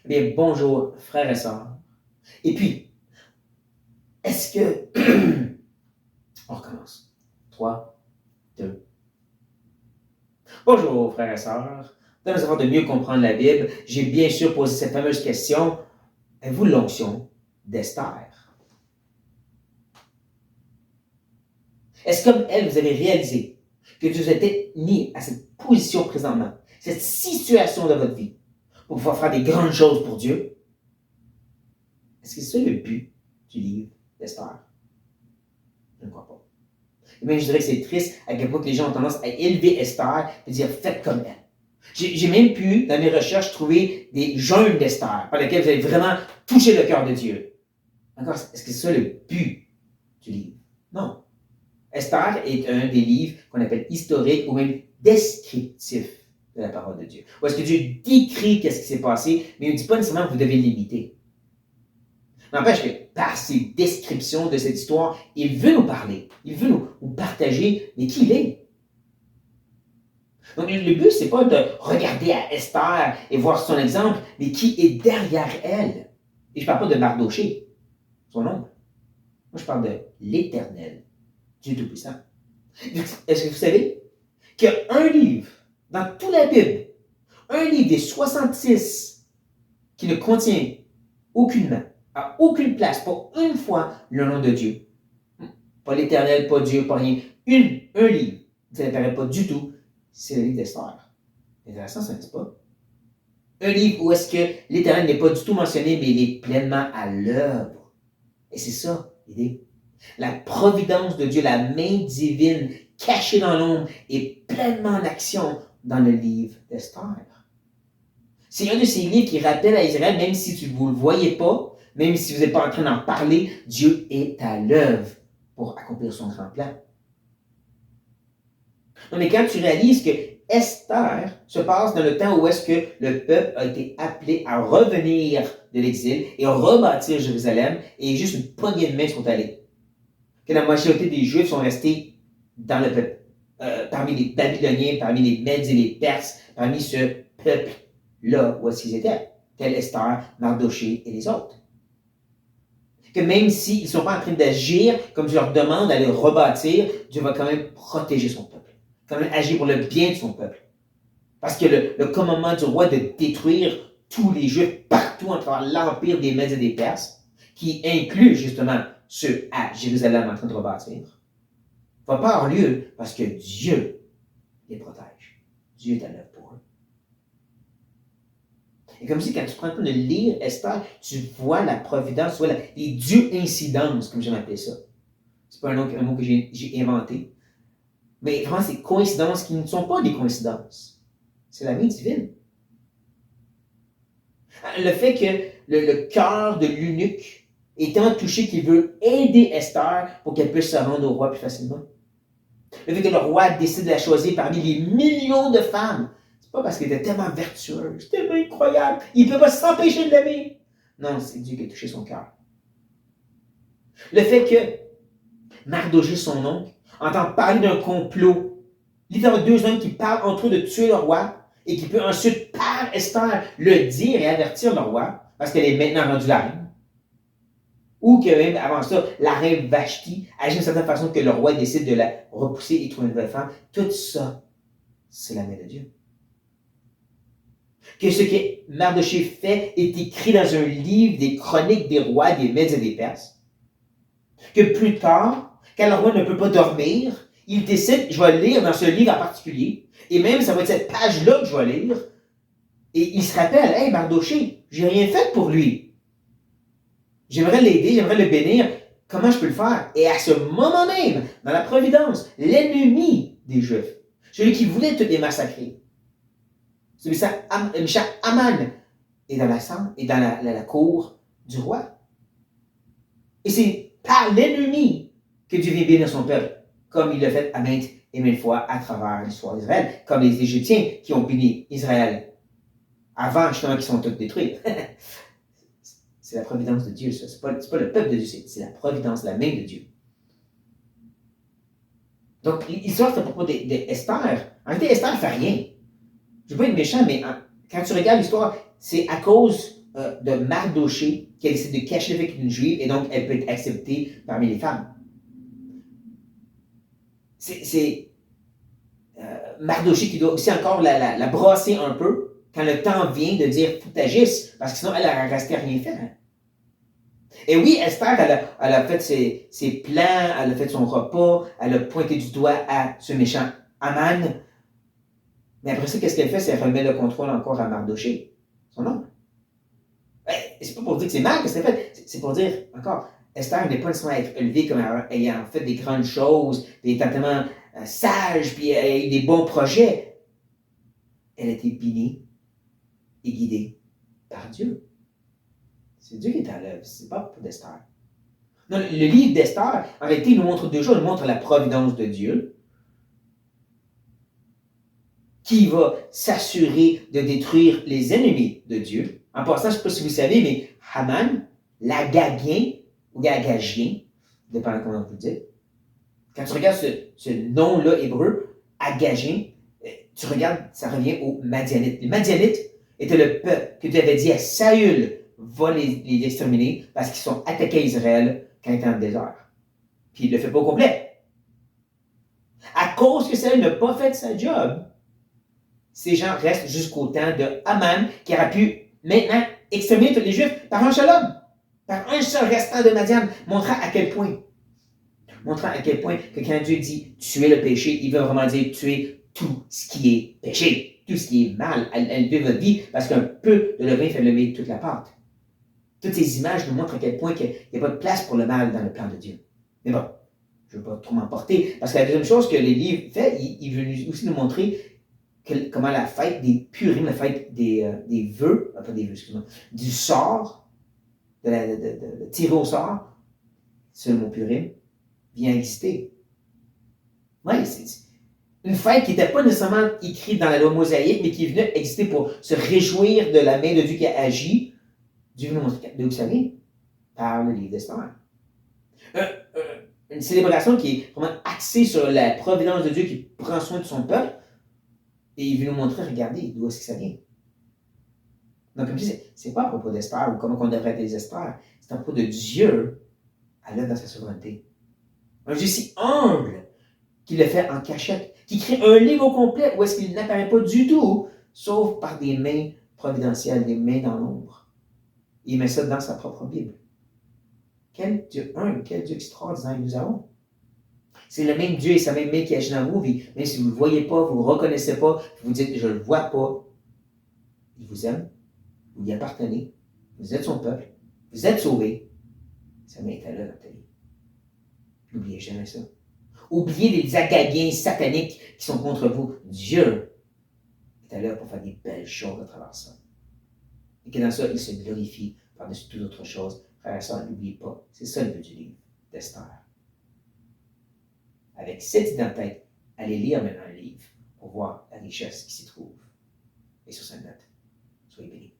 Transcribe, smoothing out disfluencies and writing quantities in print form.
Eh bien, bonjour, frères et sœurs. Et puis, est-ce que... On recommence. 3, 2. Bonjour, frères et sœurs. Dans le savoir de mieux comprendre la Bible, j'ai bien sûr posé cette fameuse question. Avez-vous l'onction d'Esther? Est-ce comme elle, vous avez réalisé que Dieu vous a été mis à cette position présentement, cette situation de votre vie, pour pouvoir faire des grandes choses pour Dieu? Est-ce que c'est ça le but du livre d'Esther? Je ne crois pas. Et même je dirais que c'est triste à quel point que les gens ont tendance à élever Esther et dire faites comme elle. J'ai même pu, dans mes recherches, trouver des jeûnes d'Esther par lesquels vous avez vraiment touché le cœur de Dieu. Encore, est-ce que c'est ça le but du livre? Non. Esther est un des livres qu'on appelle historiques ou même descriptifs de la parole de Dieu. Où est-ce que Dieu décrit qu'est-ce qui s'est passé, mais il ne dit pas nécessairement que vous devez l'imiter. N'empêche que par ses descriptions de cette histoire, il veut nous parler, il veut nous partager, mais qui il est. Donc le but, c'est pas de regarder à Esther et voir son exemple, mais qui est derrière elle. Et je ne parle pas de Mardoché, son nom. Moi, je parle de l'Éternel, Dieu Tout-Puissant. Est-ce que vous savez qu'il y a un livre dans toute la Bible, un livre des 66 qui ne contient aucunement, à aucune place, pas une fois, le nom de Dieu. Pas l'Éternel, pas Dieu, pas rien. Un livre. Ça n'apparaît pas du tout. C'est le livre d'Esther. Intéressant, ça n'est-ce pas? Un livre où est-ce que l'Éternel n'est pas du tout mentionné, mais il est pleinement à l'œuvre. Et c'est ça, l'idée. La providence de Dieu, la main divine, cachée dans l'ombre, est pleinement en action dans le livre d'Esther. C'est un de ces livres qui rappelle à Israël, même si vous ne le voyez pas, même si vous n'êtes pas en train d'en parler, Dieu est à l'œuvre pour accomplir son grand plan. Non, mais quand tu réalises que Esther se passe dans le temps où est-ce que le peuple a été appelé à revenir de l'exil et à rebâtir Jérusalem, et juste une poignée de mains sont allés. Que la majorité des Juifs sont restés dans le peuple, parmi les Babyloniens, parmi les Mèdes et les Perses, parmi ce peuple-là où est-ce qu'ils étaient, tel Esther, Mardoché et les autres. Que même s'ils ne sont pas en train d'agir comme Dieu leur demande d'aller rebâtir, Dieu va quand même protéger son peuple, quand même agir pour le bien de son peuple. Parce que le commandement du roi de détruire tous les Juifs partout à travers l'empire des Mèdes et des Perses, qui inclut justement ceux à Jérusalem en train de rebâtir, va pas avoir lieu parce que Dieu les protège. Dieu est à l'œuvre pour eux. Et comme si quand tu prends le temps de lire Esther, tu vois la providence, tu vois les dieux incidences, comme j'aime appeler ça. C'est pas un mot que j'ai inventé. Mais vraiment, c'est coïncidences qui ne sont pas des coïncidences. C'est la main divine. Le fait que le cœur de l'eunuque est tant touché qu'il veut aider Esther pour qu'elle puisse se rendre au roi plus facilement. Le fait que le roi décide de la choisir parmi les millions de femmes, c'est pas parce qu'elle était tellement vertueuse, tellement incroyable, il ne peut pas s'empêcher de l'aimer. Non, c'est Dieu qui a touché son cœur. Le fait que Mardoché, son oncle, entend parler d'un complot, littéralement deux hommes qui parlent entre eux de tuer le roi, et qui peut ensuite, par Esther, le dire et avertir le roi, parce qu'elle est maintenant rendue la reine. Ou que même avant ça, la reine Vashti agit d'une certaine façon que le roi décide de la repousser et trouver une nouvelle femme. Tout ça, c'est la main de Dieu. Que ce que Mardoché fait est écrit dans un livre des chroniques des rois, des Mèdes et des Perses. Que plus tard, quand le roi ne peut pas dormir, il décide, je vais lire dans ce livre en particulier, et même ça va être cette page-là que je vais lire, et il se rappelle, hey Mardoché, j'ai rien fait pour lui. J'aimerais l'aider, j'aimerais le bénir. Comment je peux le faire? Et à ce moment même, dans la providence, l'ennemi des Juifs, celui qui voulait tous les massacrer, celui-ci, Michel Aman, est dans la cour du roi. Et c'est par l'ennemi que Dieu vient bénir son peuple, comme il l'a fait à maintes et maintes fois à travers l'histoire d'Israël, comme les Égyptiens qui ont béni Israël avant justement qu'ils sont tous détruits. C'est la providence de Dieu, ça. C'est pas le peuple de Dieu, c'est la providence, la main de Dieu. Donc, l'histoire, c'est à propos d'Esther. En réalité, Esther ne fait rien. Je ne veux pas être méchant, mais quand tu regardes l'histoire, c'est à cause de Mardoché qu'elle essaie de cacher avec une juive et donc elle peut être acceptée parmi les femmes. C'est Mardoché qui doit aussi encore la brasser un peu quand le temps vient de dire faut que t'agisses, parce que sinon elle n'aurait resté rien faire. Hein. Et oui, Esther, elle a fait ses plans, elle a fait son repas, elle a pointé du doigt à ce méchant Aman. Mais après ça, qu'est-ce qu'elle fait? C'est qu'elle remet le contrôle encore à Mardoché, son homme. C'est pas pour dire que c'est mal que c'est fait, c'est pour dire, encore, Esther n'est pas nécessairement être élevée comme ayant fait des grandes choses, puis étant tellement sage, puis elle a eu des bons projets. Elle a été bénie et guidée par Dieu. C'est Dieu qui est à l'œuvre, c'est pas pour d'Esther. Non, le livre d'Esther, en réalité, il nous montre deux choses. Il nous montre la providence de Dieu, qui va s'assurer de détruire les ennemis de Dieu. En passant, je ne sais pas si vous savez, mais Haman, l'Agagien, ou l'Agagien, dépendant comment vous le dites, quand tu regardes ce nom-là hébreu, Agagien, tu regardes, ça revient aux Madianites. Les Madianites étaient le peuple que tu avais dit à Saül, va les exterminer parce qu'ils sont attaqués à Israël quand il était dans le désert. Puis il ne le fait pas au complet. À cause que Saül n'a pas fait sa job, ces gens restent jusqu'au temps de Haman, qui aura pu maintenant exterminer tous les Juifs par un seul homme, par un seul restant de Madian, montrant à quel point que quand Dieu dit tuer le péché, il veut vraiment dire tuer tout ce qui est péché, tout ce qui est mal, enlever votre vie, parce qu'un peu de levain fait lever toute la pâte. Toutes ces images nous montrent à quel point il n'y a pas de place pour le mal dans le plan de Dieu. Mais bon, je ne veux pas trop m'emporter, parce que la deuxième chose que les livres fait, il veut aussi nous montrer comment la fête des Purim, la fête des vœux, pas des vœux, excuse-moi, du sort, de tirer au sort, c'est le mot Purim, vient exister. Oui, c'est une fête qui n'était pas nécessairement écrite dans la loi mosaïque, mais qui est venue exister pour se réjouir de la main de Dieu qui a agi. Dieu veut nous montrer d'où ça vient? Par le livre d'Esther. Une célébration qui est vraiment axée sur la providence de Dieu qui prend soin de son peuple. Et il veut nous montrer, regardez, d'où est-ce que ça vient. Donc, comme je dis, c'est pas à propos d'Esther ou comment on devrait être des Esther. C'est à propos de Dieu à l'œuvre dans sa souveraineté. Un Dieu si humble qu'il le fait en cachette, qui crée un livre au complet où est-ce qu'il n'apparaît pas du tout, sauf par des mains providentielles, des mains dans l'ombre. Il met ça dans sa propre Bible. Quel Dieu humble, quel Dieu extraordinaire nous avons. C'est le même Dieu et sa même main qui agit dans vous, même si vous ne le voyez pas, vous ne le reconnaissez pas, vous dites je ne le vois pas. Il vous aime, vous y appartenez, vous êtes son peuple, vous êtes sauvés. Sa main est à l'œuvre dans ta vie. N'oubliez jamais ça. Oubliez les agaguiens sataniques qui sont contre vous. Dieu est à l'œuvre pour faire des belles choses à travers ça. Et que dans ça, il se glorifie par-dessus toute autre chose. Frère et sœur, n'oubliez pas. C'est ça le but du livre d'Esther. Avec cette idée en tête, allez lire maintenant le livre pour voir la richesse qui s'y trouve. Et sur cette note, soyez bénis.